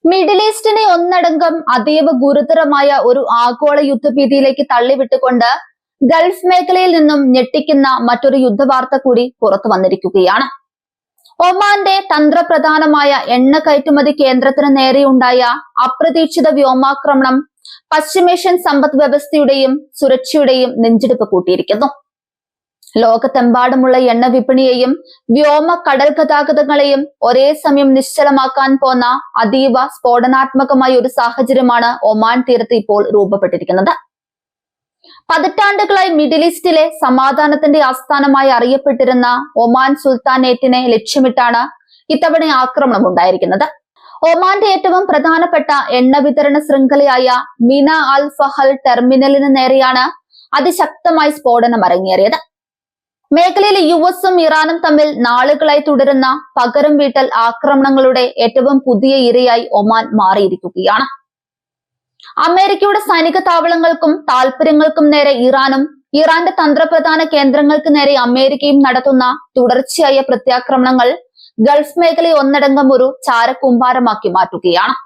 Middle ഈസ്റ്റിനെ ഒന്നടങ്കം അതീവ ഗുരുതരമായ ഒരു ആഗോള യുദ്ധഭീതിയിലേക്ക് തള്ളിവിട്ടുകൊണ്ട് ഗൾഫ് മേഖലയിൽ നിന്നും ഞെട്ടിക്കുന്ന മറ്റൊരു യുദ്ധവാർത്ത കൂടി പുറത്തു വന്നിരിക്കുകയാണ്. ഒമാന്റെ തന്ത്രപ്രധാനമായ എണ്ണ കയറ്റുമതി കേന്ദ്രത്തിന് നേരെയുണ്ടായ അപ്രതീക്ഷിത വ്യോമാക്രമണം പശ്ചിമേഷ്യൻ സമ്പദ് വ്യവസ്ഥയുടെയും സുരക്ഷയുടെയും നെഞ്ചിടിപ്പ് കൂട്ടിയിരിക്കുന്നു. ലോകത്തെമ്പാടുമുള്ള എണ്ണ വിപണിയെയും വ്യോമ കടൽ ഗതാഗതങ്ങളെയും ഒരേ സമയം നിശ്ചലമാക്കാൻ പോന്ന അതീവ സ്ഫോടനാത്മകമായ ഒരു സാഹചര്യമാണ് ഒമാൻ തീരത്ത് ഇപ്പോൾ രൂപപ്പെട്ടിരിക്കുന്നത്. പതിറ്റാണ്ടുകളായി മിഡിൽ ഈസ്റ്റിലെ സമാധാനത്തിന്റെ ആസ്ഥാനമായി അറിയപ്പെട്ടിരുന്ന ഒമാൻ സുൽത്താനേറ്റിനെ ലക്ഷ്യമിട്ടാണ് ഇത്തവണ ആക്രമണം ഉണ്ടായിരിക്കുന്നത്. ഒമാന്റെ ഏറ്റവും പ്രധാനപ്പെട്ട എണ്ണ വിതരണ ശൃംഖലയായ മിന അൽ ഫഹൽ ടെർമിനലിന് നേരെയാണ് അതിശക്തമായി സ്ഫോടനം അരങ്ങേറിയത്. മേഖലയിലെ യുഎസും ഇറാനും തമ്മിൽ നാളുകളായി തുടരുന്ന പകരം വീട്ടൽ ആക്രമണങ്ങളുടെ ഏറ്റവും പുതിയ ഇരയായി ഒമാൻ മാറിയിരിക്കുകയാണ്. അമേരിക്കയുടെ സൈനിക താവളങ്ങൾക്കും താൽപര്യങ്ങൾക്കും നേരെ ഇറാനും ഇറാന്റെ തന്ത്രപ്രധാന കേന്ദ്രങ്ങൾക്ക് നേരെ അമേരിക്കയും നടത്തുന്ന തുടർച്ചയായ പ്രത്യാക്രമണങ്ങൾ ഗൾഫ് മേഖലയെ ഒന്നടങ്കം ഒരു ചാരക്കൂമ്പാരമാക്കി മാറ്റുകയാണ്.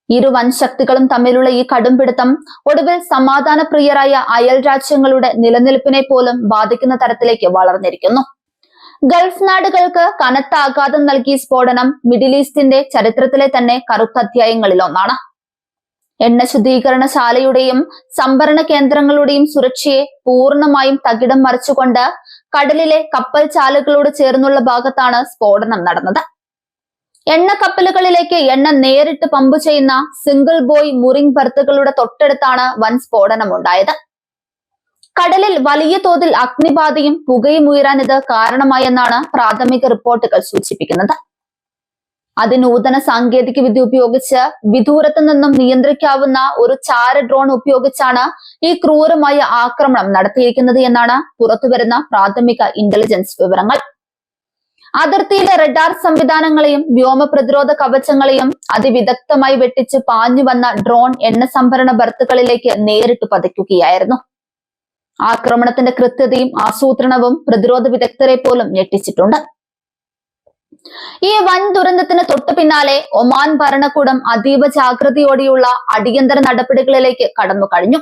ഇരു വൻ ശക്തികളും തമ്മിലുള്ള ഈ കടുംപിടുത്തം ഒടുവിൽ സമാധാന പ്രിയരായ അയൽ രാജ്യങ്ങളുടെ നിലനിൽപ്പിനെ പോലും ബാധിക്കുന്ന തരത്തിലേക്ക് വളർന്നിരിക്കുന്നു. ഗൾഫ് നാടുകൾക്ക് കനത്ത ആഘാതം നൽകിയ സ്ഫോടനം മിഡിൽ ഈസ്റ്റിന്റെ ചരിത്രത്തിലെ തന്നെ കറുത്ത അധ്യായങ്ങളിൽ ഒന്നാണ്. എണ്ണ ശുദ്ധീകരണശാലയുടെയും സംഭരണ കേന്ദ്രങ്ങളുടെയും സുരക്ഷയെ പൂർണ്ണമായും തകിടം മറിച്ചുകൊണ്ട് കടലിലെ കപ്പൽ ചാലുകളോട് ചേർന്നുള്ള ഭാഗത്താണ് സ്ഫോടനം നടന്നത്. എണ്ണ കപ്പലുകളിലേക്ക് എണ്ണ നേരിട്ട് പമ്പ് ചെയ്യുന്ന സിംഗിൾ ബോയ് മൂറിംഗ് ബർത്തുകളുടെ തൊട്ടടുത്താണ് വൻ സ്ഫോടനം ഉണ്ടായത്. കടലിൽ വലിയ തോതിൽ അഗ്നിബാധയും പുകയും ഉയരാൻ ഇത് കാരണമായെന്നാണ് പ്രാഥമിക റിപ്പോർട്ടുകൾ സൂചിപ്പിക്കുന്നത്. അതിനൂതന സാങ്കേതിക വിദ്യ ഉപയോഗിച്ച് വിദൂരത്തു നിന്നും നിയന്ത്രിക്കാവുന്ന ഒരു ചാര ഡ്രോൺ ഉപയോഗിച്ചാണ് ഈ ക്രൂരമായ ആക്രമണം നടത്തിയിരിക്കുന്നത് എന്നാണ് പുറത്തുവരുന്ന പ്രാഥമിക ഇന്റലിജൻസ് വിവരങ്ങൾ. അതിർത്തിയിലെ റഡാർ സംവിധാനങ്ങളെയും വ്യോമ പ്രതിരോധ കവചങ്ങളെയും അതിവിദഗ്ധമായി വെട്ടിച്ച് പാഞ്ഞു വന്ന ഡ്രോൺ എണ്ണ സംഭരണ ബർത്തുകളിലേക്ക് നേരിട്ട് പതിക്കുകയായിരുന്നു. ആക്രമണത്തിന്റെ കൃത്യതയും ആസൂത്രണവും പ്രതിരോധ വിദഗ്ധരെ പോലും ഞെട്ടിച്ചിട്ടുണ്ട്. ഈ വൻ ദുരന്തത്തിന് തൊട്ടു പിന്നാലെ ഒമാൻ ഭരണകൂടം അതീവ ജാഗ്രതയോടെയുള്ള അടിയന്തര നടപടികളിലേക്ക് കടന്നു കഴിഞ്ഞു.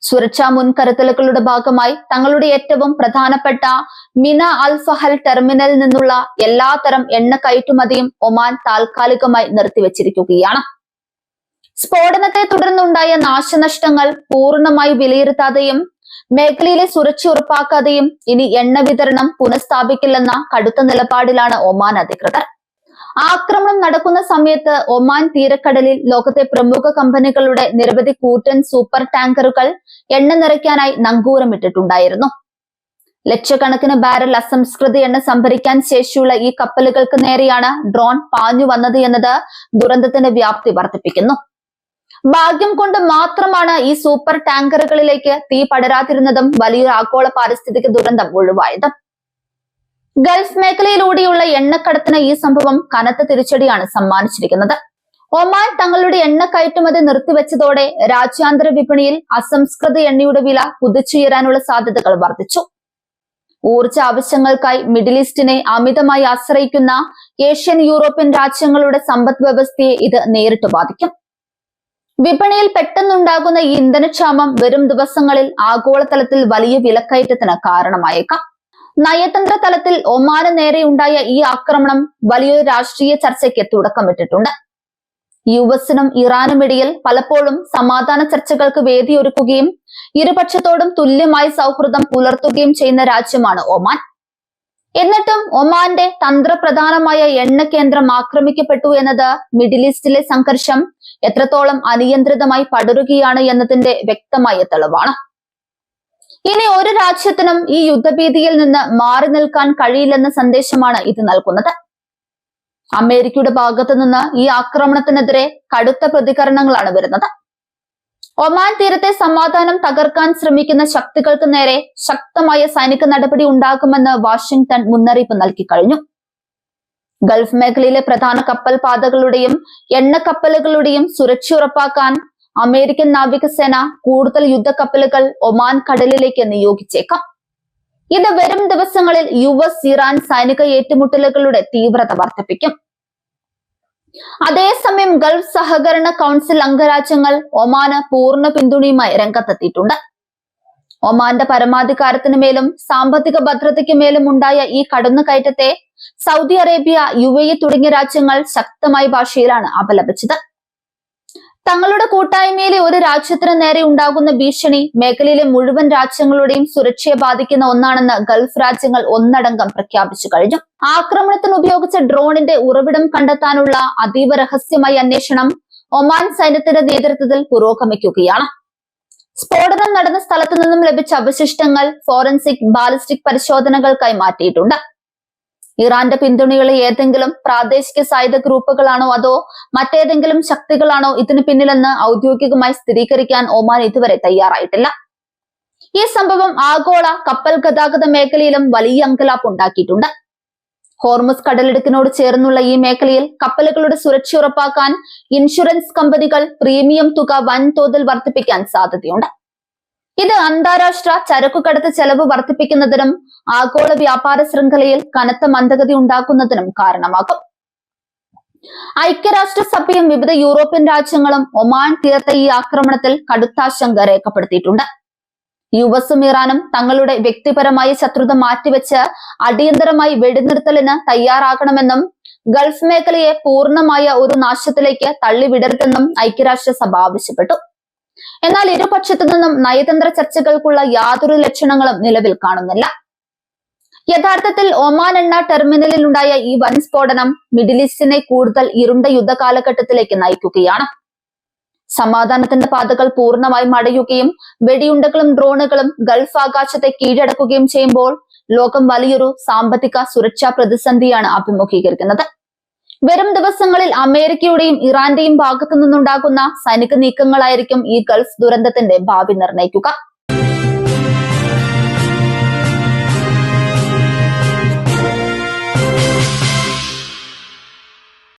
സുരക്ഷാ മുൻകരുതലുകളുടെ ഭാഗമായി തങ്ങളുടെ ഏറ്റവും പ്രധാനപ്പെട്ട മിന അൽ ഫഹൽ ടെർമിനലിൽ നിന്നുള്ള എല്ലാത്തരം എണ്ണ കയറ്റുമതിയും ഒമാൻ താൽക്കാലികമായി നിർത്തിവച്ചിരിക്കുകയാണ്. സ്ഫോടനത്തെ തുടർന്നുണ്ടായ നാശനഷ്ടങ്ങൾ പൂർണ്ണമായി വിലയിരുത്താതെയും മേഖലയിലെ സുരക്ഷ ഉറപ്പാക്കാതെയും ഇനി എണ്ണ വിതരണം പുനഃസ്ഥാപിക്കില്ലെന്ന കടുത്ത നിലപാടിലാണ് ഒമാൻ അധികൃതർ. ആക്രമണം നടക്കുന്ന സമയത്ത് ഒമാൻ തീരക്കടലിൽ ലോകത്തെ പ്രമുഖ കമ്പനികളുടെ നിരവധി കൂറ്റൻ സൂപ്പർ ടാങ്കറുകൾ എണ്ണ നിറയ്ക്കാനായി നങ്കൂരമിട്ടിട്ടുണ്ടായിരുന്നു. ലക്ഷക്കണക്കിന് ബാരൽ അസംസ്കൃത എണ്ണ സംഭരിക്കാൻ ശേഷിയുള്ള ഈ കപ്പലുകൾക്ക് നേരെയാണ് ഡ്രോൺ പാഞ്ഞു വന്നത് എന്നത് ദുരന്തത്തിന്റെ വ്യാപ്തി വർദ്ധിപ്പിക്കുന്നു. ഭാഗ്യം കൊണ്ട് മാത്രമാണ് ഈ സൂപ്പർ ടാങ്കറുകളിലേക്ക് തീ പടരാതിരുന്നതും വലിയൊരു ആഗോള പാരിസ്ഥിതിക ദുരന്തം ഒഴിവായത്. ഗൾഫ് മേഖലയിലൂടെയുള്ള എണ്ണക്കടത്തിന് ഈ സംഭവം കനത്ത തിരിച്ചടിയാണ് സമ്മാനിച്ചിരിക്കുന്നത്. ഒമാൻ തങ്ങളുടെ എണ്ണ കയറ്റുമതി നിർത്തിവെച്ചതോടെ രാജ്യാന്തര വിപണിയിൽ അസംസ്കൃത എണ്ണയുടെ വില കുതിച്ചുയരാനുള്ള സാധ്യതകൾ വർദ്ധിച്ചു. ഊർജ ആവശ്യങ്ങൾക്കായി മിഡിൽ ഈസ്റ്റിനെ അമിതമായി ആശ്രയിക്കുന്ന ഏഷ്യൻ യൂറോപ്യൻ രാജ്യങ്ങളുടെ സമ്പദ് വ്യവസ്ഥയെ ഇത് നേരിട്ട് ബാധിക്കും. വിപണിയിൽ പെട്ടെന്നുണ്ടാകുന്ന ഈ ഇന്ധനക്ഷാമം വരും ദിവസങ്ങളിൽ ആഗോളതലത്തിൽ വലിയ വിലക്കയറ്റത്തിന് കാരണമായേക്കാം. നയതന്ത്ര തലത്തിൽ ഒമാന് നേരെയുണ്ടായ ഈ ആക്രമണം വലിയൊരു രാഷ്ട്രീയ ചർച്ചയ്ക്ക് തുടക്കമിട്ടിട്ടുണ്ട്. യുഎസിനും ഇറാനും ഇടയിൽ പലപ്പോഴും സമാധാന ചർച്ചകൾക്ക് വേദിയൊരുക്കുകയും ഇരുപക്ഷത്തോടും തുല്യമായി സൗഹൃദം പുലർത്തുകയും ചെയ്യുന്ന രാജ്യമാണ് ഒമാൻ. എന്നിട്ടും ഒമാന്റെ തന്ത്രപ്രധാനമായ എണ്ണ കേന്ദ്രം ആക്രമിക്കപ്പെട്ടു എന്നത് മിഡിൽ ഈസ്റ്റിലെ സംഘർഷം എത്രത്തോളം അനിയന്ത്രിതമായി പടരുകയാണ് എന്നതിന്റെ വ്യക്തമായ തെളിവാണ്. ഇനി ഒരു രാജ്യത്തിനും ഈ യുദ്ധഭീതിയിൽ നിന്ന് മാറി നിൽക്കാൻ കഴിയില്ലെന്ന സന്ദേശമാണ് ഇത് നൽകുന്നത്. അമേരിക്കയുടെ ഭാഗത്തു നിന്ന് ഈ ആക്രമണത്തിനെതിരെ കടുത്ത പ്രതികരണങ്ങളാണ് വരുന്നത്. ഒമാൻ തീരത്തെ സമാധാനം തകർക്കാൻ ശ്രമിക്കുന്ന ശക്തികൾക്ക് നേരെ ശക്തമായ സൈനിക നടപടി ഉണ്ടാകുമെന്ന് വാഷിംഗ്ടൺ മുന്നറിയിപ്പ് നൽകി കഴിഞ്ഞു. ഗൾഫ് മേഖലയിലെ പ്രധാന കപ്പൽ പാതകളുടെയും എണ്ണ കപ്പലുകളുടെയും സുരക്ഷ ഉറപ്പാക്കാൻ അമേരിക്കൻ നാവികസേന കൂടുതൽ യുദ്ധക്കപ്പലുകൾ ഒമാൻ കടലിലേക്ക് നിയോഗിച്ചേക്കാം. ഇത് വരും ദിവസങ്ങളിൽ യുഎസ് ഇറാൻ സൈനിക ഏറ്റുമുട്ടലുകളുടെ തീവ്രത വർദ്ധിപ്പിക്കും. അതേസമയം ഗൾഫ് സഹകരണ കൗൺസിൽ അംഗരാജ്യങ്ങൾ ഒമാന് പൂർണ്ണ പിന്തുണയുമായി രംഗത്തെത്തിയിട്ടുണ്ട്. ഒമാന്റെ പരമാധികാരത്തിനു മേലും സാമ്പത്തിക ഭദ്രതയ്ക്ക് മേലും ഉണ്ടായ ഈ കടന്നുകയറ്റത്തെ സൗദി അറേബ്യ, UAE തുടങ്ങിയ രാജ്യങ്ങൾ ശക്തമായ ഭാഷയിലാണ് അപലപിച്ചത്. തങ്ങളുടെ കൂട്ടായ്മയിലെ ഒരു രാജ്യത്തിന് നേരെ ഉണ്ടാകുന്ന ഭീഷണി മേഖലയിലെ മുഴുവൻ രാജ്യങ്ങളുടെയും സുരക്ഷയെ ബാധിക്കുന്ന ഒന്നാണെന്ന് ഗൾഫ് രാജ്യങ്ങൾ ഒന്നടങ്കം പ്രഖ്യാപിച്ചു കഴിഞ്ഞു. ആക്രമണത്തിന് ഉപയോഗിച്ച ഡ്രോണിന്റെ ഉറവിടം കണ്ടെത്താനുള്ള അതീവ രഹസ്യമായ അന്വേഷണം ഒമാൻ സൈന്യത്തിന്റെ നേതൃത്വത്തിൽ പുരോഗമിക്കുകയാണ്. സ്ഫോടനം നടന്ന സ്ഥലത്തു നിന്നും ലഭിച്ച അവശിഷ്ടങ്ങൾ ഫോറൻസിക് ബാലിസ്റ്റിക് പരിശോധനകൾക്കായി മാറ്റിയിട്ടുണ്ട്. ഇറാന്റെ പിന്തുണയുള്ള ഏതെങ്കിലും പ്രാദേശിക സായുധ ഗ്രൂപ്പുകളാണോ അതോ മറ്റേതെങ്കിലും ശക്തികളാണോ ഇതിന് പിന്നിലെന്ന് ഔദ്യോഗികമായി സ്ഥിരീകരിക്കാൻ ഒമാൻ ഇതുവരെ തയ്യാറായിട്ടില്ല. ഈ സംഭവം ആഗോള കപ്പൽ ഗതാഗത മേഖലയിലും വലിയ അങ്കലാപ്പ് ഉണ്ടാക്കിയിട്ടുണ്ട്. ഹോർമുസ് കടലിടുക്കിനോട് ചേർന്നുള്ള ഈ മേഖലയിൽ കപ്പലുകളുടെ സുരക്ഷ ഉറപ്പാക്കാൻ ഇൻഷുറൻസ് കമ്പനികൾ പ്രീമിയം തുക വൻതോതിൽ വർദ്ധിപ്പിക്കാൻ സാധ്യതയുണ്ട്. ഇത് അന്താരാഷ്ട്ര ചരക്കുകടത്ത് ചെലവ് വർദ്ധിപ്പിക്കുന്നതിനും ആഗോള വ്യാപാര ശൃംഖലയിൽ കനത്ത മന്ദഗതി ഉണ്ടാക്കുന്നതിനും കാരണമാകും. ഐക്യരാഷ്ട്രസഭയും വിവിധ യൂറോപ്യൻ രാജ്യങ്ങളും ഒമാൻ തീർത്ത ഈ ആക്രമണത്തിൽ കടുത്താശങ്ക രേഖപ്പെടുത്തിയിട്ടുണ്ട്. US-ഉം ഇറാനും തങ്ങളുടെ വ്യക്തിപരമായ ശത്രുത മാറ്റിവെച്ച് അടിയന്തരമായി വെടിനിർത്തലിന് തയ്യാറാകണമെന്നും ഗൾഫ് മേഖലയെ പൂർണ്ണമായ ഒരു നാശത്തിലേക്ക് തള്ളിവിടരുതെന്നും ഐക്യരാഷ്ട്രസഭ ആവശ്യപ്പെട്ടു. എന്നാൽ ഇരുപക്ഷത്തു നിന്നും നയതന്ത്ര ചർച്ചകൾക്കുള്ള യാതൊരു ലക്ഷണങ്ങളും നിലവിൽ കാണുന്നില്ല. യഥാർത്ഥത്തിൽ ഒമാൻ എണ്ണ ടെർമിനലിൽ ഉണ്ടായ ഈ വൻ സ്ഫോടനം മിഡിൽ ഈസ്റ്റിനെ കൂടുതൽ ഇരുണ്ട യുദ്ധകാലഘട്ടത്തിലേക്ക് നയിക്കുകയാണ്. സമാധാനത്തിന്റെ പാതകൾ പൂർണ്ണമായും അടയുകയും വെടിയുണ്ടകളും ഡ്രോണുകളും ഗൾഫ് ആകാശത്തെ കീഴടക്കുകയും ചെയ്യുമ്പോൾ ലോകം വലിയൊരു സാമ്പത്തിക സുരക്ഷാ പ്രതിസന്ധിയാണ് അഭിമുഖീകരിക്കുന്നത്. വരും ദിവസങ്ങളിൽ അമേരിക്കയുടെയും ഇറാന്റെയും ഭാഗത്തു നിന്നുണ്ടാകുന്ന സൈനിക നീക്കങ്ങളായിരിക്കും ഈ ഗൾഫ് ദുരന്തത്തിന്റെ ഭാവി നിർണ്ണയിക്കുക.